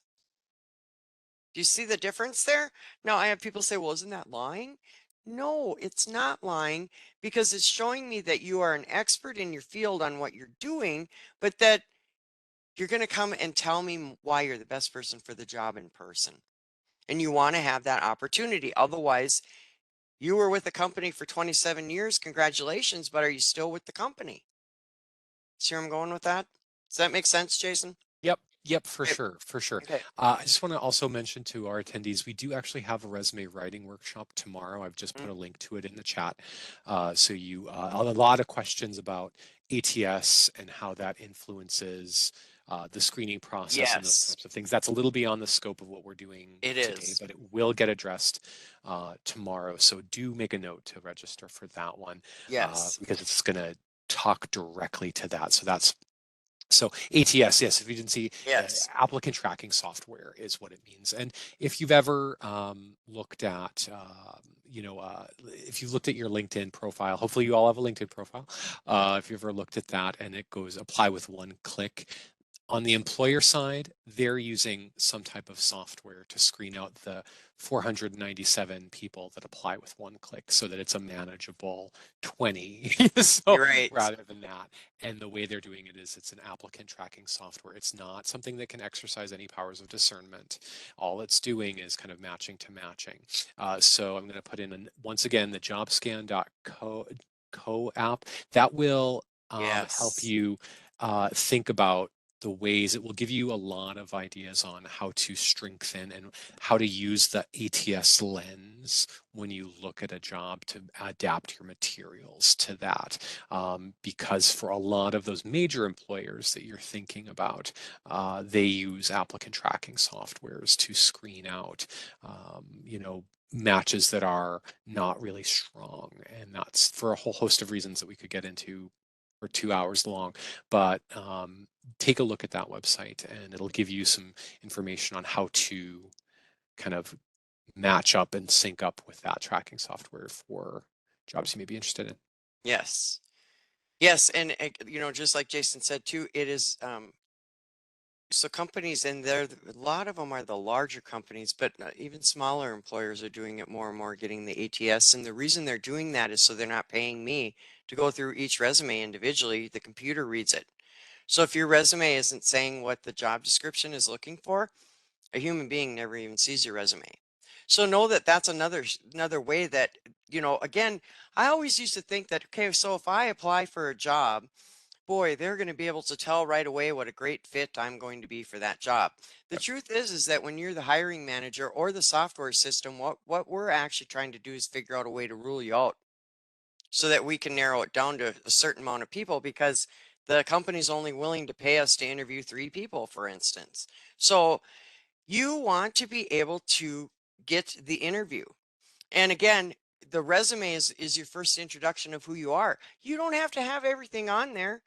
Do you see the difference there? Now, I have people say, well, isn't that lying? No, it's not lying, because it's showing me that you are an expert in your field on what you're doing, but that you're going to come and tell me why you're the best person for the job in person. And you want to have that opportunity. Otherwise, you were with the company for 27 years. Congratulations, but are you still with the company? See where I'm going with that? Does that make sense, Jason? Yep, for Okay. sure, for sure. Okay. I just want to also mention to our attendees, we do actually have a resume writing workshop tomorrow. I've just put Mm. a link to it in the chat. So a lot of questions about ATS and how that influences the screening process and those Yes, types of things. That's a little beyond the scope of what we're doing it today, is. but it will get addressed tomorrow. So do make a note to register for that one Yes. because it's going to talk directly to that. So ATS, yes, if you didn't see, Yes. applicant tracking software is what it means. And if you've ever looked at, if you looked at your LinkedIn profile, hopefully you all have a LinkedIn profile. If you ever looked at that and it goes apply with one click, on the employer side, they're using some type of software to screen out the 497 people that apply with one click so that it's a manageable 20. So You're right. rather than that. And the way they're doing it is it's an applicant tracking software. It's not something that can exercise any powers of discernment. All it's doing is kind of matching to matching. So I'm going to put in, once again, the jobscan.co app. That will help Yes. you think about the ways. It will give you a lot of ideas on how to strengthen and how to use the ATS lens when you look at a job to adapt your materials to that. Because for a lot of those major employers that you're thinking about, they use applicant tracking softwares to screen out, matches that are not really strong. And that's for a whole host of reasons that we could get into for 2 hours long. But take a look at that website and it'll give you some information on how to kind of match up and sync up with that tracking software for jobs you may be interested in. Yes. Yes. And, just like Jason said too, it is, so companies, and there, a lot of them are the larger companies, but even smaller employers are doing it more and more, getting the ATS. And the reason they're doing that is so they're not paying me to go through each resume individually. The computer reads it. So if your resume isn't saying what the job description is looking for, a human being never even sees your resume. So know that that's another way that, again, I always used to think that, okay, so if I apply for a job, boy, they're going to be able to tell right away what a great fit I'm going to be for that job. The Yep. truth is that when you're the hiring manager or the software system, what we're actually trying to do is figure out a way to rule you out so that we can narrow it down to a certain amount of people, because the company's only willing to pay us to interview 3 people, for instance. So you want to be able to get the interview. And again, the resume is your first introduction of who you are. You don't have to have everything on there.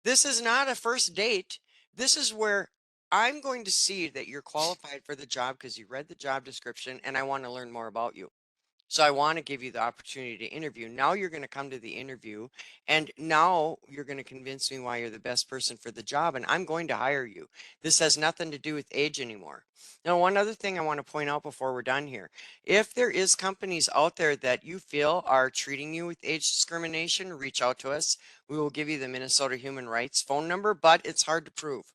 This is not a first date. This is where I'm going to see that you're qualified for the job because you read the job description and I want to learn more about you. So I want to give you the opportunity to interview. Now you're going to come to the interview, and now you're going to convince me why you're the best person for the job, and I'm going to hire you. This has nothing to do with age anymore. Now, one other thing I want to point out before we're done here. If there is companies out there that you feel are treating you with age discrimination, reach out to us. We will give you the Minnesota Human Rights phone number, but it's hard to prove.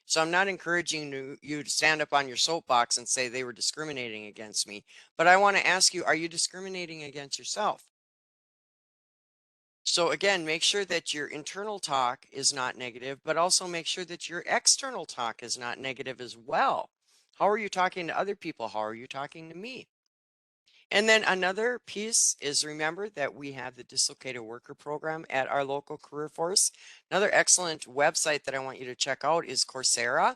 So I'm not encouraging you to stand up on your soapbox and say they were discriminating against me. But I want to ask you, are you discriminating against yourself? So again, make sure that your internal talk is not negative, but also make sure that your external talk is not negative as well. How are you talking to other people? How are you talking to me? And then another piece is, remember that we have the Dislocated Worker Program at our local career force. Another excellent website that I want you to check out is Coursera.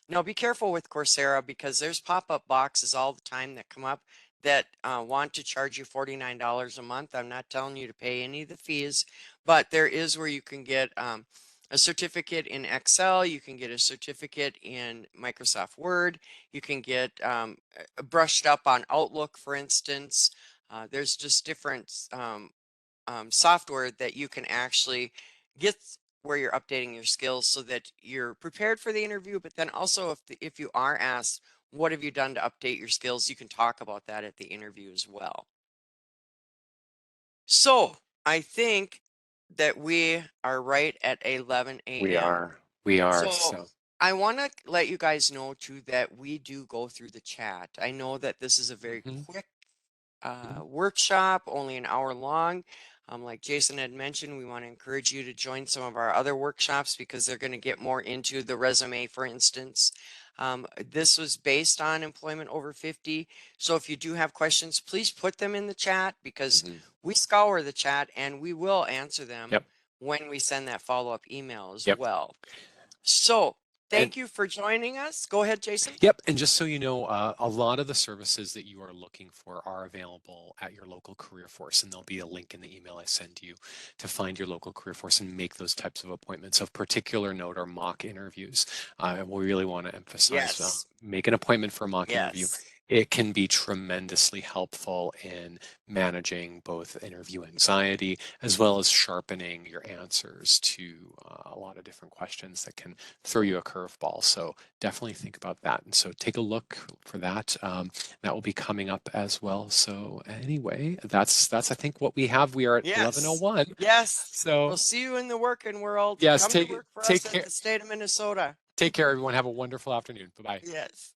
Now be careful with Coursera, because there's pop-up boxes all the time that come up that want to charge you $49 a month. I'm not telling you to pay any of the fees, but there is where you can get a certificate in Excel, you can get a certificate in Microsoft Word, you can get brushed up on Outlook, for instance. There's just different software that you can actually get where you're updating your skills so that you're prepared for the interview. But then also, if you are asked, what have you done to update your skills, you can talk about that at the interview as well. So I think that we are right at 11 We a.m. are. We are. So So I want to let you guys know too that we do go through the chat. I know that this is a very mhm, quick mhm. workshop, only an hour long. Like Jason had mentioned, we want to encourage you to join some of our other workshops because they're going to get more into the resume, for instance. This was based on employment over 50. So if you do have questions, please put them in the chat, because Mhm. we scour the chat and we will answer them Yep. when we send that follow-up email as Yep. well. So And thank you for joining us. Go ahead, Jason. yep. And just so you know, a lot of the services that you are looking for are available at your local career force, and there'll be a link in the email I send you to find your local career force and make those types of appointments. Of particular note are mock interviews. We really want to emphasize Yes. make an appointment for a mock interview. Yes. It can be tremendously helpful in managing both interview anxiety as well as sharpening your answers to a lot of different questions that can throw you a curveball. So definitely think about that. And so take a look for that. That will be coming up as well. So anyway, that's I think what we have. We are at Yes. 11:01. Yes. So We'll see you in the working world. yes, Come to work for take us at care. the state of Minnesota. Take care, everyone. Have a wonderful afternoon. Bye bye. Yes.